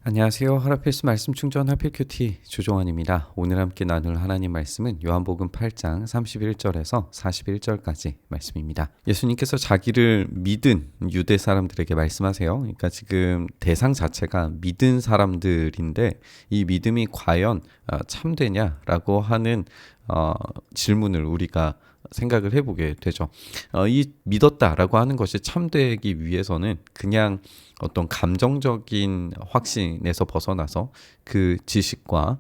안녕하세요. 하라필수 말씀 충전 하필큐티 조종환입니다. 오늘 함께 나눌 하나님 말씀은 요한복음 8장 31절에서 41절까지 말씀입니다. 예수님께서 자기를 믿은 유대 사람들에게 말씀하세요. 그러니까 지금 대상 자체가 믿은 사람들인데 이 믿음이 과연 참되냐라고 하는 질문을 우리가 생각을 해보게 되죠. 이 믿었다라고 하는 것이 참되기 위해서는 그냥 어떤 감정적인 확신에서 벗어나서 그 지식과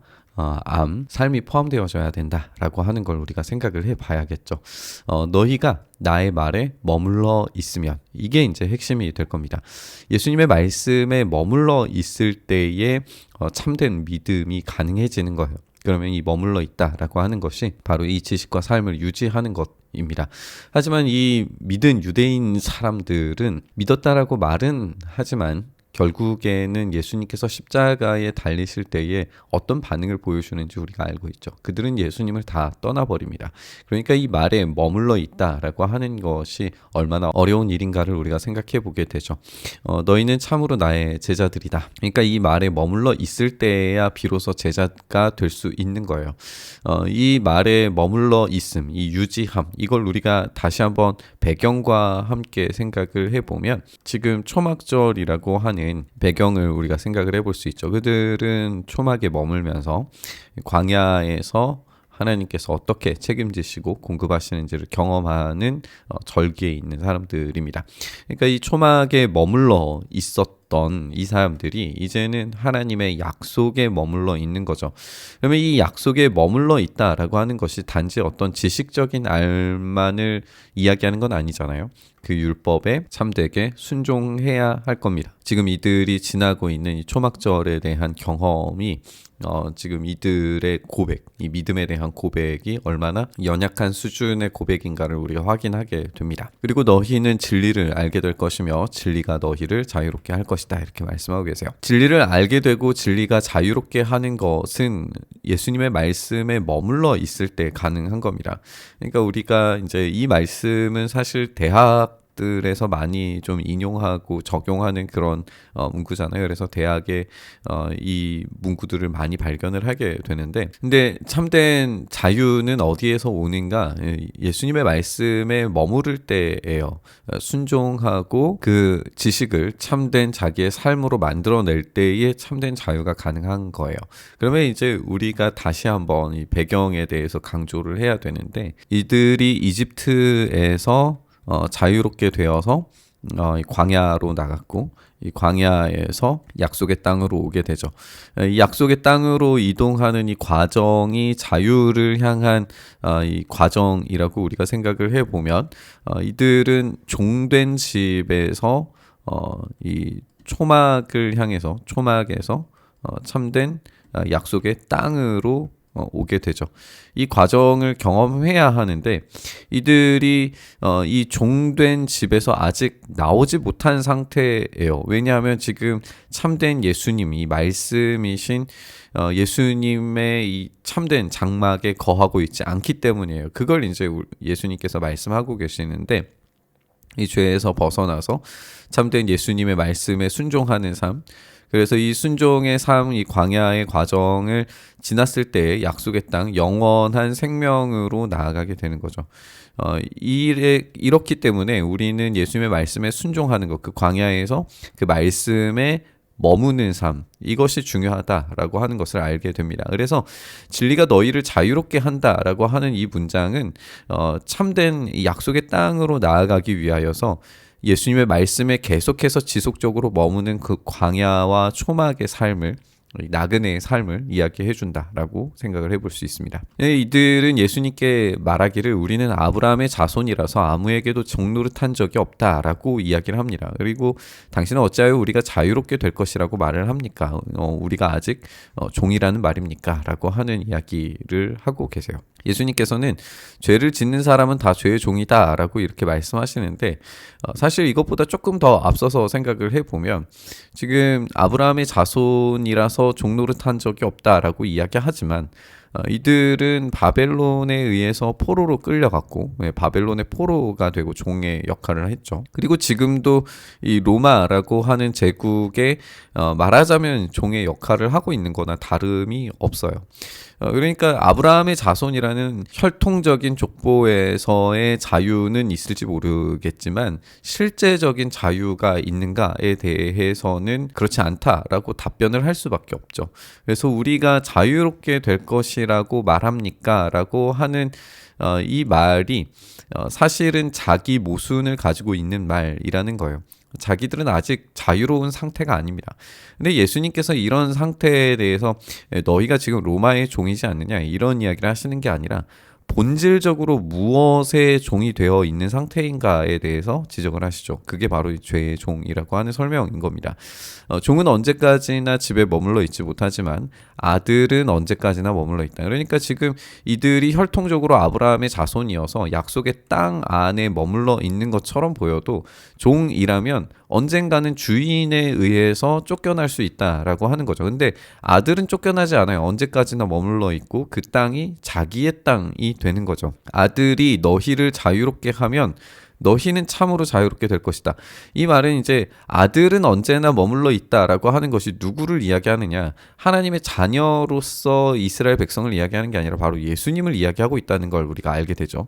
삶이 포함되어져야 된다라고 하는 걸 우리가 생각을 해봐야겠죠. 너희가 나의 말에 머물러 있으면 이게 이제 핵심이 될 겁니다. 예수님의 말씀에 머물러 있을 때에 참된 믿음이 가능해지는 거예요. 그러면 이 머물러 있다라고 하는 것이 바로 이 지식과 삶을 유지하는 것입니다. 하지만 이 믿은 유대인 사람들은 믿었다라고 말은 하지만 결국에는 예수님께서 십자가에 달리실 때에 어떤 반응을 보여주는지 우리가 알고 있죠. 그들은 예수님을 다 떠나버립니다. 그러니까 이 말에 머물러 있다라고 하는 것이 얼마나 어려운 일인가를 우리가 생각해 보게 되죠. 너희는 참으로 나의 제자들이다. 그러니까 이 말에 머물러 있을 때야 비로소 제자가 될 수 있는 거예요. 이 말에 머물러 있음, 이 유지함, 이걸 우리가 다시 한번 배경과 함께 생각을 해보면 지금 초막절이라고 하는 배경을 우리가 생각을 해볼 수 있죠. 그들은 초막에 머물면서 광야에서 하나님께서 어떻게 책임지시고 공급하시는지를 경험하는 절기에 있는 사람들입니다. 그러니까 이 초막에 머물러 있었던 이 사람들이 이제는 하나님의 약속에 머물러 있는 거죠. 그러면 이 약속에 머물러 있다라고 하는 것이 단지 어떤 지식적인 알만을 이야기하는 건 아니잖아요. 그 율법에 참되게 순종해야 할 겁니다. 지금 이들이 지나고 있는 이 초막절에 대한 경험이 지금 이들의 고백, 이 믿음에 대한 고백이 얼마나 연약한 수준의 고백인가를 우리가 확인하게 됩니다. 그리고 너희는 진리를 알게 될 것이며 진리가 너희를 자유롭게 할 것이다. 이렇게 말씀하고 계세요. 진리를 알게 되고 진리가 자유롭게 하는 것은 예수님의 말씀에 머물러 있을 때 가능한 겁니다. 그러니까 우리가 이제 이 말씀은 사실 대학들에서 많이 좀 인용하고 적용하는 그런 문구잖아요. 그래서 대학에 이 문구들을 많이 발견을 하게 되는데, 근데 참된 자유는 어디에서 오는가? 예수님의 말씀에 머무를 때예요. 순종하고 그 지식을 참된 자기의 삶으로 만들어낼 때에 참된 자유가 가능한 거예요. 그러면 이제 우리가 다시 한번 이 배경에 대해서 강조를 해야 되는데, 이들이 이집트에서 자유롭게 되어서 광야로 나갔고 이 광야에서 약속의 땅으로 오게 되죠. 이 약속의 땅으로 이동하는 이 과정이 자유를 향한 이 과정이라고 우리가 생각을 해보면 이들은 종된 집에서 이 초막을 향해서 초막에서 참된 약속의 땅으로 오게 되죠. 이 과정을 경험해야 하는데 이들이 이 종된 집에서 아직 나오지 못한 상태예요. 왜냐하면 지금 참된 예수님이 말씀이신 예수님의 이 참된 장막에 거하고 있지 않기 때문이에요. 그걸 이제 예수님께서 말씀하고 계시는데 이 죄에서 벗어나서 참된 예수님의 말씀에 순종하는 삶, 그래서 이 순종의 삶, 이 광야의 과정을 지났을 때 약속의 땅, 영원한 생명으로 나아가게 되는 거죠. 이렇기 때문에 우리는 예수님의 말씀에 순종하는 것, 그 광야에서 그 말씀에 머무는 삶, 이것이 중요하다라고 하는 것을 알게 됩니다. 그래서 진리가 너희를 자유롭게 한다라고 하는 이 문장은 참된 이 약속의 땅으로 나아가기 위하여서 예수님의 말씀에 계속해서 지속적으로 머무는 그 광야와 초막의 삶을, 나그네의 삶을 이야기해 준다라고 생각을 해볼 수 있습니다. 이들은 예수님께 말하기를 우리는 아브라함의 자손이라서 아무에게도 종노릇한 적이 없다라고 이야기를 합니다. 그리고 당신은 어찌하여 우리가 자유롭게 될 것이라고 말을 합니까? 우리가 아직 종이라는 말입니까? 라고 하는 이야기를 하고 계세요. 예수님께서는 죄를 짓는 사람은 다 죄의 종이다 라고 이렇게 말씀하시는데 사실 이것보다 조금 더 앞서서 생각을 해보면 지금 아브라함의 자손이라서 종노릇한 적이 없다라고 이야기하지만 이들은 바벨론에 의해서 포로로 끌려갔고 바벨론의 포로가 되고 종의 역할을 했죠. 그리고 지금도 이 로마라고 하는 제국의 말하자면 종의 역할을 하고 있는 거나 다름이 없어요. 그러니까 아브라함의 자손이라는 혈통적인 족보에서의 자유는 있을지 모르겠지만 실제적인 자유가 있는가에 대해서는 그렇지 않다라고 답변을 할 수밖에 없죠. 그래서 우리가 자유롭게 될 것이라고 말합니까? 라고 하는 이 말이 사실은 자기 모순을 가지고 있는 말이라는 거예요. 자기들은 아직 자유로운 상태가 아닙니다. 근데 예수님께서 이런 상태에 대해서 너희가 지금 로마의 종이지 않느냐 이런 이야기를 하시는 게 아니라 본질적으로 무엇의 종이 되어 있는 상태인가에 대해서 지적을 하시죠. 그게 바로 죄의 종이라고 하는 설명인 겁니다. 종은 언제까지나 집에 머물러 있지 못하지만 아들은 언제까지나 머물러 있다. 그러니까 지금 이들이 혈통적으로 아브라함의 자손이어서 약속의 땅 안에 머물러 있는 것처럼 보여도 종이라면 언젠가는 주인에 의해서 쫓겨날 수 있다라고 하는 거죠. 근데 아들은 쫓겨나지 않아요. 언제까지나 머물러 있고 그 땅이 자기의 땅이 되는 거죠. 아들이 너희를 자유롭게 하면 너희는 참으로 자유롭게 될 것이다. 이 말은 이제 아들은 언제나 머물러 있다라고 하는 것이 누구를 이야기하느냐? 하나님의 자녀로서 이스라엘 백성을 이야기하는 게 아니라 바로 예수님을 이야기하고 있다는 걸 우리가 알게 되죠.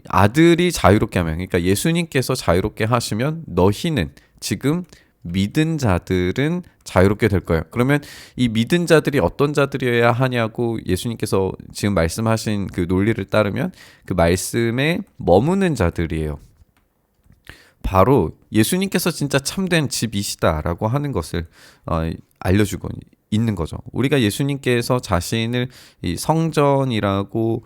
아들이 자유롭게 하면, 그러니까 예수님께서 자유롭게 하시면 너희는 지금 믿은 자들은 자유롭게 될 거예요. 그러면 이 믿은 자들이 어떤 자들이어야 하냐고 예수님께서 지금 말씀하신 그 논리를 따르면 그 말씀에 머무는 자들이에요. 바로 예수님께서 진짜 참된 집이시다라고 하는 것을 알려주고 있는 거죠. 우리가 예수님께서 자신을 이 성전이라고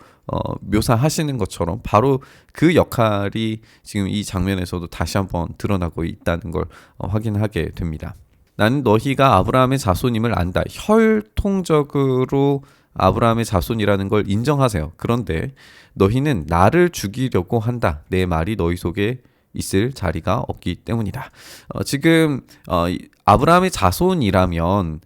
묘사하시는 것처럼 바로 그 역할이 지금 이 장면에서도 다시 한번 드러나고 있다는 걸 확인하게 됩니다. 나는 너희가 아브라함의 자손임을 안다. 혈통적으로 아브라함의 자손이라는 걸 인정하세요. 그런데 너희는 나를 죽이려고 한다. 내 말이 너희 속에 있을 자리가 없기 때문이다. 지금 아브라함의 자손이라면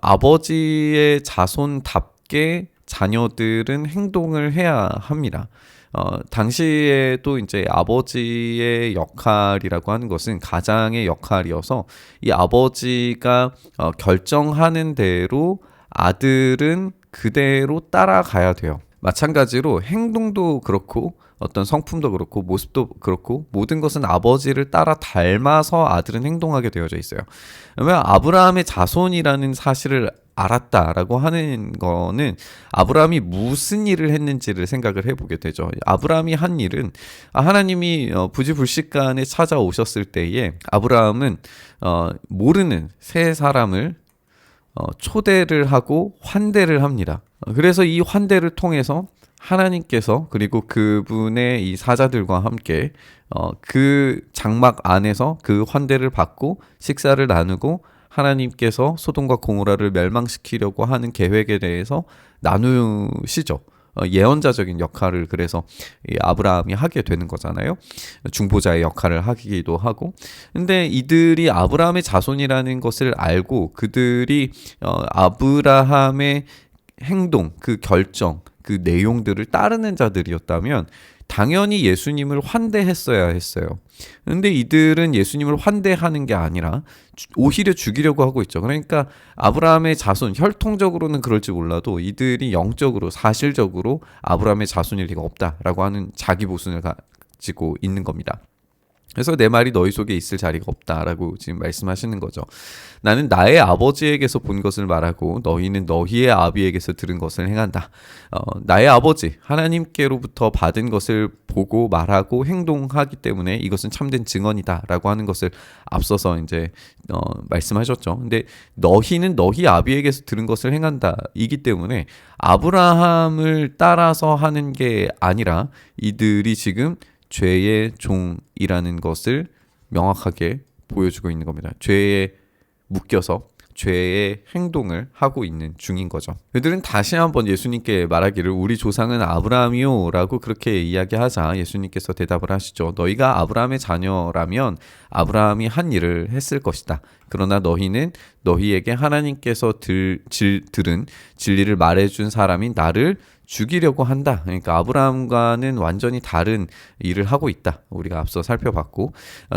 아버지의 자손답게 자녀들은 행동을 해야 합니다. 당시에도 이제 아버지의 역할이라고 하는 것은 가장의 역할이어서 이 아버지가 결정하는 대로 아들은 그대로 따라가야 돼요. 마찬가지로 행동도 그렇고 어떤 성품도 그렇고 모습도 그렇고 모든 것은 아버지를 따라 닮아서 아들은 행동하게 되어져 있어요. 그러면 아브라함의 자손이라는 사실을 알았다라고 하는 거는 아브라함이 무슨 일을 했는지를 생각을 해보게 되죠. 아브라함이 한 일은 하나님이 부지불식간에 찾아오셨을 때에 아브라함은 모르는 세 사람을 초대를 하고 환대를 합니다. 그래서 이 환대를 통해서 하나님께서 그리고 그분의 이 사자들과 함께 그 장막 안에서 그 환대를 받고 식사를 나누고 하나님께서 소돔과 고모라를 멸망시키려고 하는 계획에 대해서 나누시죠. 예언자적인 역할을 그래서 아브라함이 하게 되는 거잖아요. 중보자의 역할을 하기도 하고. 근데 이들이 아브라함의 자손이라는 것을 알고 그들이 아브라함의 행동, 그 결정, 그 내용들을 따르는 자들이었다면 당연히 예수님을 환대했어야 했어요. 근데 이들은 예수님을 환대하는 게 아니라 오히려 죽이려고 하고 있죠. 그러니까 아브라함의 자손, 혈통적으로는 그럴지 몰라도 이들이 영적으로, 사실적으로 아브라함의 자손일 리가 없다라고 하는 자기 모순을 가지고 있는 겁니다. 그래서 내 말이 너희 속에 있을 자리가 없다라고 지금 말씀하시는 거죠. 나는 나의 아버지에게서 본 것을 말하고 너희는 너희의 아비에게서 들은 것을 행한다. 나의 아버지 하나님께로부터 받은 것을 보고 말하고 행동하기 때문에 이것은 참된 증언이다라고 하는 것을 앞서서 이제 말씀하셨죠. 근데 너희는 너희 아비에게서 들은 것을 행한다. 이기 때문에 아브라함을 따라서 하는 게 아니라 이들이 지금 죄의 종이라는 것을 명확하게 보여주고 있는 겁니다. 죄에 묶여서 죄의 행동을 하고 있는 중인 거죠. 그들은 다시 한번 예수님께 말하기를 우리 조상은 아브라함이요 라고 그렇게 이야기하자 예수님께서 대답을 하시죠. 너희가 아브라함의 자녀라면 아브라함이 한 일을 했을 것이다. 그러나 너희는 너희에게 하나님께서 들은 진리를 말해준 사람인 나를 죽이려고 한다. 그러니까 아브라함과는 완전히 다른 일을 하고 있다. 우리가 앞서 살펴봤고,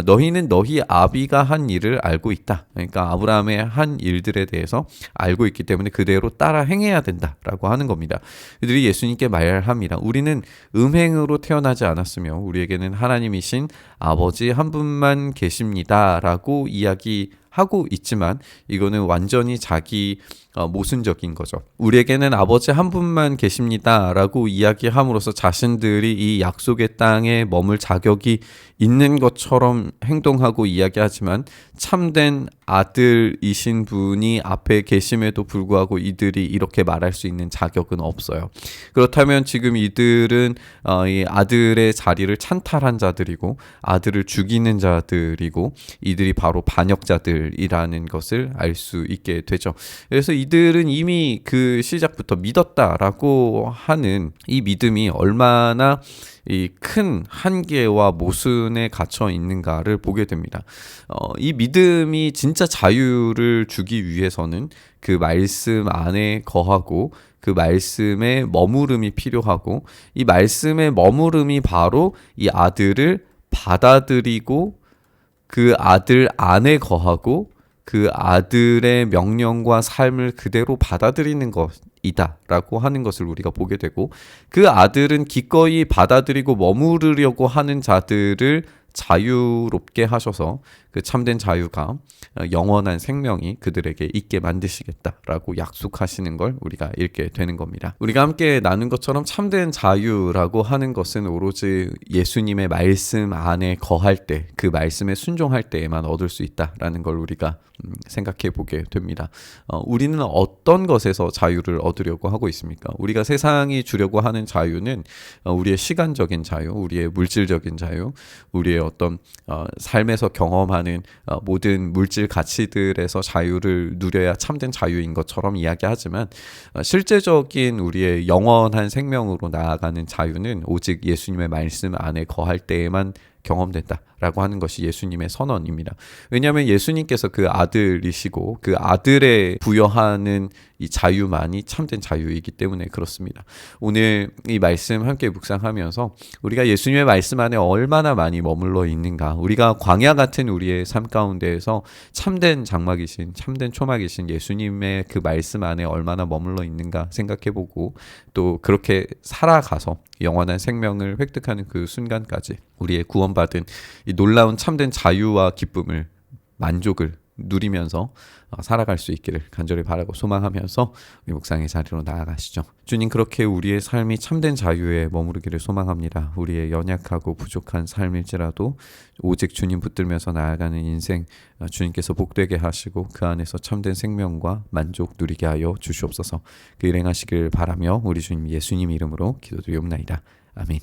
너희는 너희 아비가 한 일을 알고 있다. 그러니까 아브라함의 한 일들에 대해서 알고 있기 때문에 그대로 따라 행해야 된다라고 하는 겁니다. 그들이 예수님께 말합니다. 우리는 음행으로 태어나지 않았으며 우리에게는 하나님이신 아버지 한 분만 계십니다라고 이야기하고 있지만 이거는 완전히 자기 모순적인 거죠. 우리에게는 아버지 한 분만 계십니다라고 이야기함으로써 자신들이 이 약속의 땅에 머물 자격이 있는 것처럼 행동하고 이야기하지만 참된 아들이신 분이 앞에 계심에도 불구하고 이들이 이렇게 말할 수 있는 자격은 없어요. 그렇다면 지금 이들은 이 아들의 자리를 찬탈한 자들이고 아들을 죽이는 자들이고 이들이 바로 반역자들이라는 것을 알 수 있게 되죠. 그래서 이들은 이미 그 시작부터 믿었다라고 하는 이 믿음이 얼마나 이 큰 한계와 모순에 갇혀 있는가를 보게 됩니다. 이 믿음이 진짜 자유를 주기 위해서는 그 말씀 안에 거하고 그 말씀에 머무름이 필요하고 이 말씀의 머무름이 바로 이 아들을 받아들이고 그 아들 안에 거하고 그 아들의 명령과 삶을 그대로 받아들이는 것이다 라고 하는 것을 우리가 보게 되고 그 아들은 기꺼이 받아들이고 머무르려고 하는 자들을 자유롭게 하셔서 그 참된 자유가 영원한 생명이 그들에게 있게 만드시겠다라고 약속하시는 걸 우리가 읽게 되는 겁니다. 우리가 함께 나눈 것처럼 참된 자유라고 하는 것은 오로지 예수님의 말씀 안에 거할 때, 그 말씀에 순종할 때에만 얻을 수 있다라는 걸 우리가 생각해 보게 됩니다. 우리는 어떤 것에서 자유를 얻으려고 하고 있습니까? 우리가 세상이 주려고 하는 자유는 우리의 시간적인 자유, 우리의 물질적인 자유, 우리의 어떤 삶에서 경험하는 모든 물질 가치들에서 자유를 누려야 참된 자유인 것처럼 이야기하지만 실제적인 우리의 영원한 생명으로 나아가는 자유는 오직 예수님의 말씀 안에 거할 때에만 경험된다라고 하는 것이 예수님의 선언입니다. 왜냐하면 예수님께서 그 아들이시고 그 아들에 부여하는 이 자유만이 참된 자유이기 때문에 그렇습니다. 오늘 이 말씀 함께 묵상하면서 우리가 예수님의 말씀 안에 얼마나 많이 머물러 있는가, 우리가 광야 같은 우리의 삶 가운데에서 참된 장막이신, 참된 초막이신 예수님의 그 말씀 안에 얼마나 머물러 있는가 생각해보고 또 그렇게 살아가서 영원한 생명을 획득하는 그 순간까지 우리의 구원받은 이 놀라운 참된 자유와 기쁨을, 만족을 누리면서 살아갈 수 있기를 간절히 바라고 소망하면서 우리 묵상의 자리로 나아가시죠. 주님, 그렇게 우리의 삶이 참된 자유에 머무르기를 소망합니다. 우리의 연약하고 부족한 삶일지라도 오직 주님 붙들면서 나아가는 인생 주님께서 복되게 하시고 그 안에서 참된 생명과 만족 누리게 하여 주시옵소서. 그 일행하시길 바라며 우리 주님 예수님 이름으로 기도드리옵나이다. 아멘.